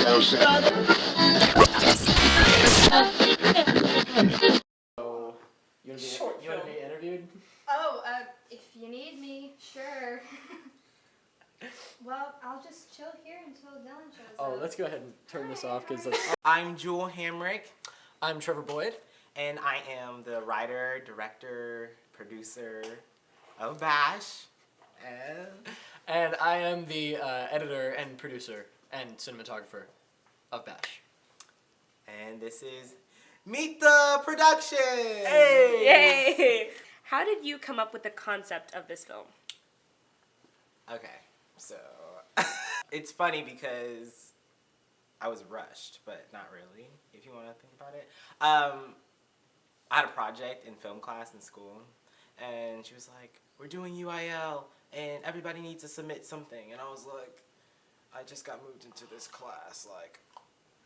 You want to be interviewed? Oh, if you need me, sure. Well, I'll just chill here until Dylan shows up. Oh, let's go ahead and turn this off because I'm Jewel Hamrick, I'm Trevor Boyd. and I am the writer, director, producer of BASH. And I am the editor and producer and cinematographer of BASH. And this is Meet the Production! Hey! Yay! How did you come up with the concept of this film? Okay, so it's funny because I was rushed, but not really, if you want to think about it. I had a project in film class in school, and she was like, we're doing UIL, and everybody needs to submit something. And I was like, I just got moved into this class, like.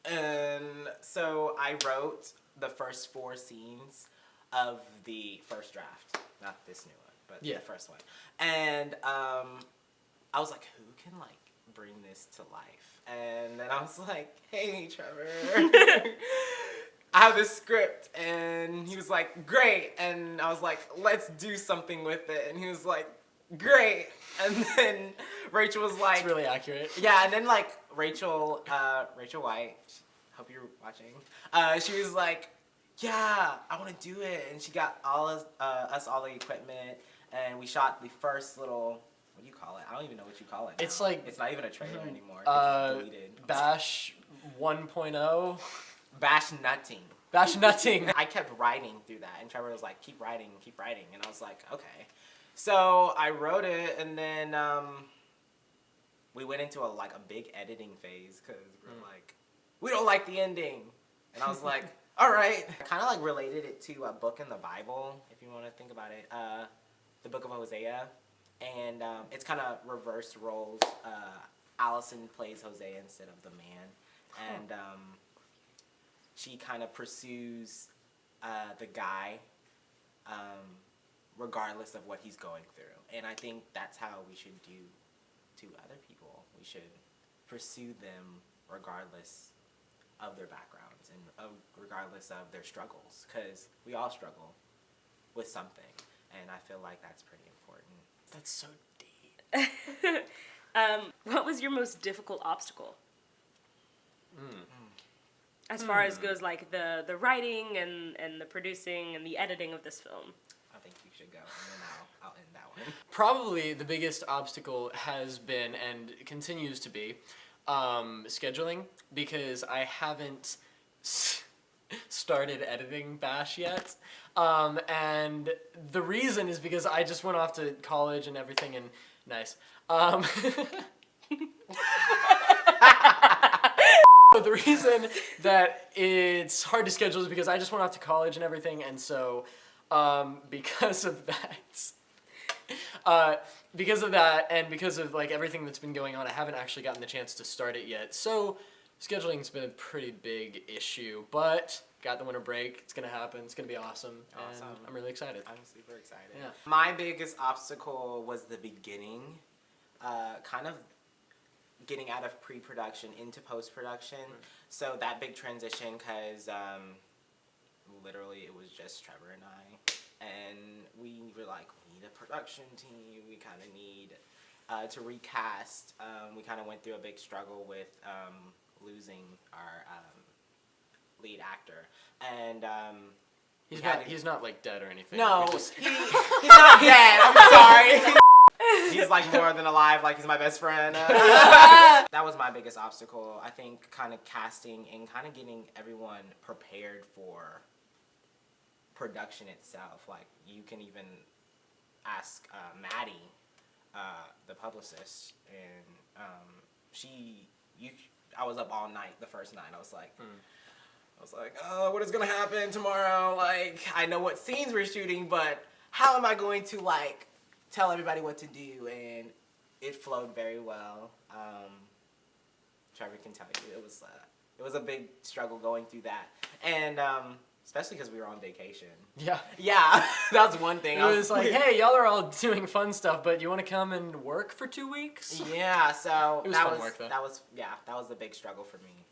And so I wrote the first 4 scenes of the first draft, not this new one, but the first one. And I was like, who can like bring this to life? And then I was like, hey, Trevor, I have this script. And he was like, great. And I was like, let's do something with it. And he was like, great. And then Rachel was like, It's really accurate. yeah. And then like Rachel White, hope you're watching. She was like, yeah, I want to do it. And she got us all the equipment, and we shot the first little, what do you call it? I don't even know what you call it now. It's like, it's not even a trailer anymore. It's deleted. BASH 1.0. Bash nutting. BASH nutting. I kept writing through that, and Trevor was like, keep writing, and I was like, okay. So I wrote it, and then we went into a big editing phase, because we're like, we don't like the ending. And I was like, all right. I kind of like related it to a book in the Bible, if you want to think about it, the book of Hosea. And it's kind of reversed roles. Allison plays Hosea instead of the man. And she kind of pursues the guy regardless of what he's going through. And I think that's how we should do to other people. We should pursue them regardless of their backgrounds and regardless of their struggles, because we all struggle with something, and I feel like that's pretty important. That's so deep. What was your most difficult obstacle? As far as goes like the writing and the producing and the editing of this film. I think you should go, and then I'll end that one. Probably the biggest obstacle has been and continues to be scheduling, because I haven't started editing BASH yet. And the reason is because I just went off to college and everything, and nice. The reason that it's hard to schedule is because I just went off to college and everything, and so because of that, and because of like everything that's been going on, I haven't actually gotten the chance to start it yet. So scheduling's been a pretty big issue, but got the winter break. It's gonna happen. It's gonna be awesome. And I'm really excited. I'm super excited. Yeah. My biggest obstacle was the beginning, kind of getting out of pre-production into post-production. So that big transition, because literally it was just Trevor and I, and we were like, we need a production team. We kind of need to recast. We kind of went through a big struggle with losing our lead actor, and He's not like dead or anything. no, We just- he's not dead. I'm sorry. He's like more than alive, like he's my best friend. That was my biggest obstacle. I think kind of casting and kind of getting everyone prepared for production itself. Like you can even ask Maddie, the publicist, and I was up all night the first night. I was like, oh, what is gonna happen tomorrow? Like, I know what scenes we're shooting, but how am I going to like tell everybody what to do? And it flowed very well. Trevor can tell you it was a big struggle going through that. And especially because we were on vacation. Yeah. Yeah, that was one thing. It was like, hey, y'all are all doing fun stuff, but you want to come and work for 2 weeks? Yeah, so It was fun work, though. that was the big struggle for me.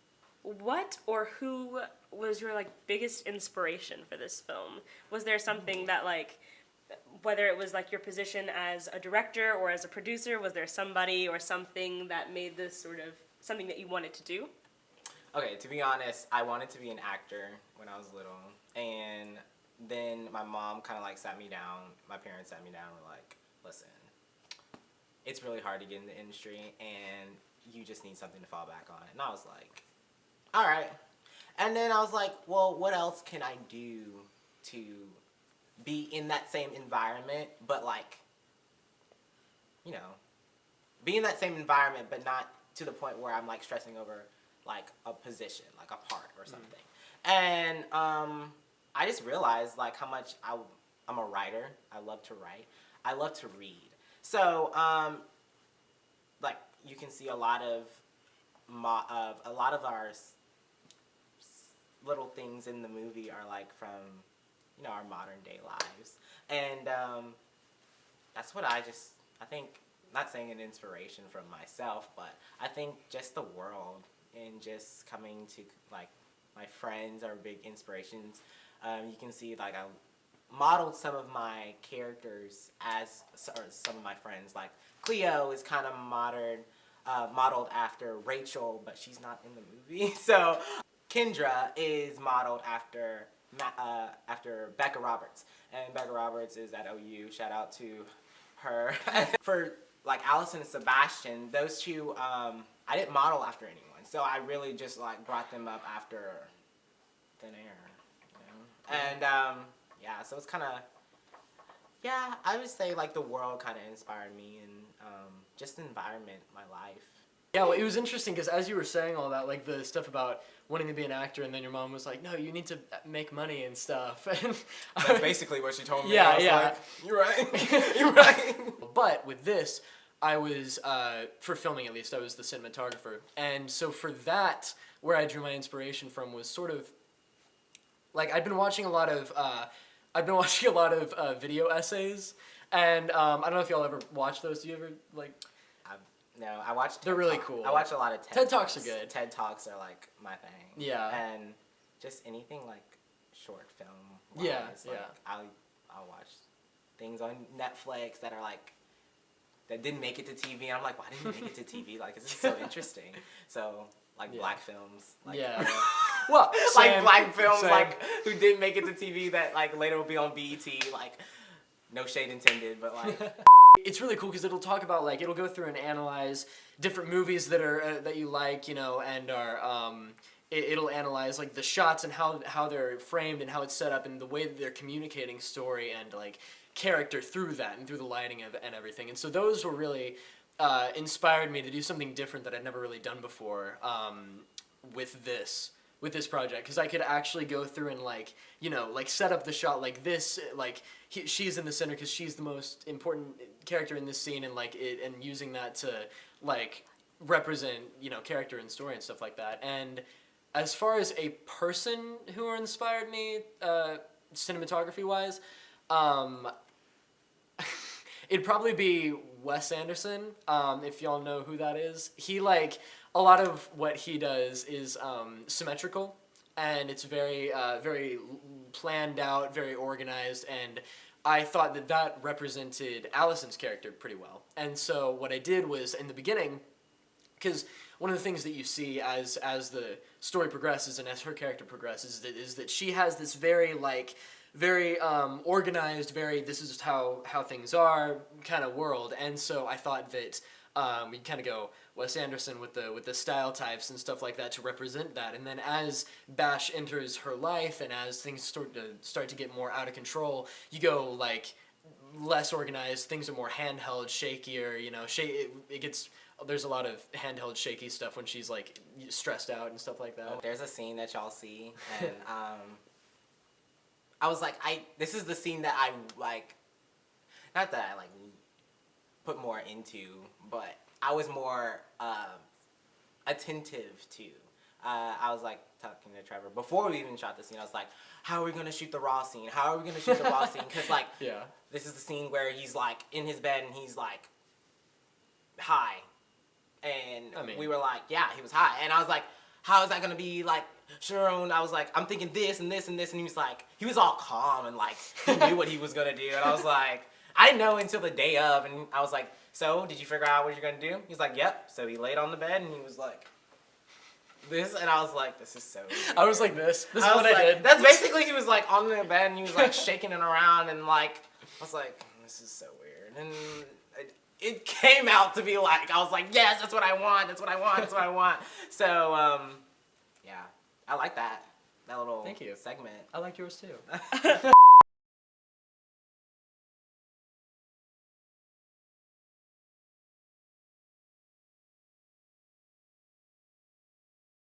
What or who was your like biggest inspiration for this film? Was there something that like, whether it was like your position as a director or as a producer, was there somebody or something that made this sort of something that you wanted to do? Okay, to be honest, I wanted to be an actor when I was little, and then my mom kind of like sat me down. My parents sat me down and were like, listen, it's really hard to get in the industry, and you just need something to fall back on. And I was like, all right. And then I was like, well, what else can I do to be in that same environment, but like, you know, be in that same environment, but not to the point where I'm like stressing over like a position, like a part or something. And I just realized like how much I'm a writer. I love to write. I love to read. So like you can see a lot of our little things in the movie are like from, you know, our modern day lives. And that's what I think, not saying an inspiration from myself, but I think just the world and just coming to, like, my friends are big inspirations. You can see, like, I modeled some of my characters as some of my friends. Like, Cleo is kind of modeled after Rachel, but she's not in the movie. So Kendra is modeled after Becca Roberts, and Becca Roberts is at OU. Shout out to her. For like Allison and Sebastian, those two, I didn't model after anyone, so I really just like brought them up after thin air, you know? And yeah, so it's kind of, yeah, I would say like the world kind of inspired me, and just the environment, my life. Yeah, well, it was interesting because as you were saying all that, like the stuff about wanting to be an actor, and then your mom was like, "No, you need to make money and stuff." And That's basically what she told me. Yeah, I was yeah. like, you're right. You're right. But with this, I was for filming at least, I was the cinematographer, and so for that, where I drew my inspiration from was sort of like I'd been watching a lot of video essays, and I don't know if y'all ever watch those. Do you ever like? No, I watch. They're really cool. I watch a lot of TED Talks are good. TED Talks are like my thing. Yeah. And just anything like short film. Yeah, like, I'll watch things on Netflix that are like that didn't make it to TV. And I'm like, why didn't it make it to TV? Like, this is so interesting. So like black films. Like, Yeah. Well, like black films same. like who didn't make it to TV that like later will be on BET. Like, no shade intended, but like. It's really cool because it'll talk about like it'll go through and analyze different movies that are that you like, you know, and are it'll analyze like the shots and how they're framed and how it's set up and the way that they're communicating story and like character through that and through the lighting and everything. And so those were really inspired me to do something different that I'd never really done before with this project, because I could actually go through and like, you know, like set up the shot like this, like she's in the center because she's the most important character in this scene, and like it, and using that to like represent, you know, character and story and stuff like that. And as far as a person who inspired me cinematography wise, it'd probably be Wes Anderson, if y'all know who that is. He like a lot of what he does is symmetrical, and it's very very planned out, very organized, and I thought that represented Allison's character pretty well. And so what I did was in the beginning, because one of the things that you see as the story progresses and as her character progresses is that she has this very organized, very this is how things are kind of world. And so I thought that we'd kind of go Wes Anderson with the style types and stuff like that to represent that. And then as Bash enters her life and as things start to get more out of control, you go like less organized. Things are more handheld, shakier. You know, it gets. There's a lot of handheld, shaky stuff when she's like stressed out and stuff like that. There's a scene that y'all see, and I was like, this is the scene that I like. Not that I like put more into, but I was more attentive to I was like talking to Trevor before we even shot the scene. I was like, how are we gonna shoot the raw scene? How are we gonna shoot the raw scene? Because like, Yeah. this is the scene where he's like in his bed and he's like high, and I mean- we were like, yeah, he was high, and I was like, how is that gonna be like? Sharon, I was like, I'm thinking this and this and this, and he was like, he was all calm and like he knew what he was gonna do, and I was like, I didn't know until the day of, and I was like, so did you figure out what you're gonna do? He's like, yep. So he laid on the bed and he was like, this, and I was like, this is so weird. I was like this. This is I what was I like- did. That's basically, he was like on the bed and he was like shaking it around, and like I was like, this is so weird, and it came out to be like, I was like, yes, that's what I want, that's what I want, that's what I want. So yeah, I like that little Thank you. segment. I like yours too.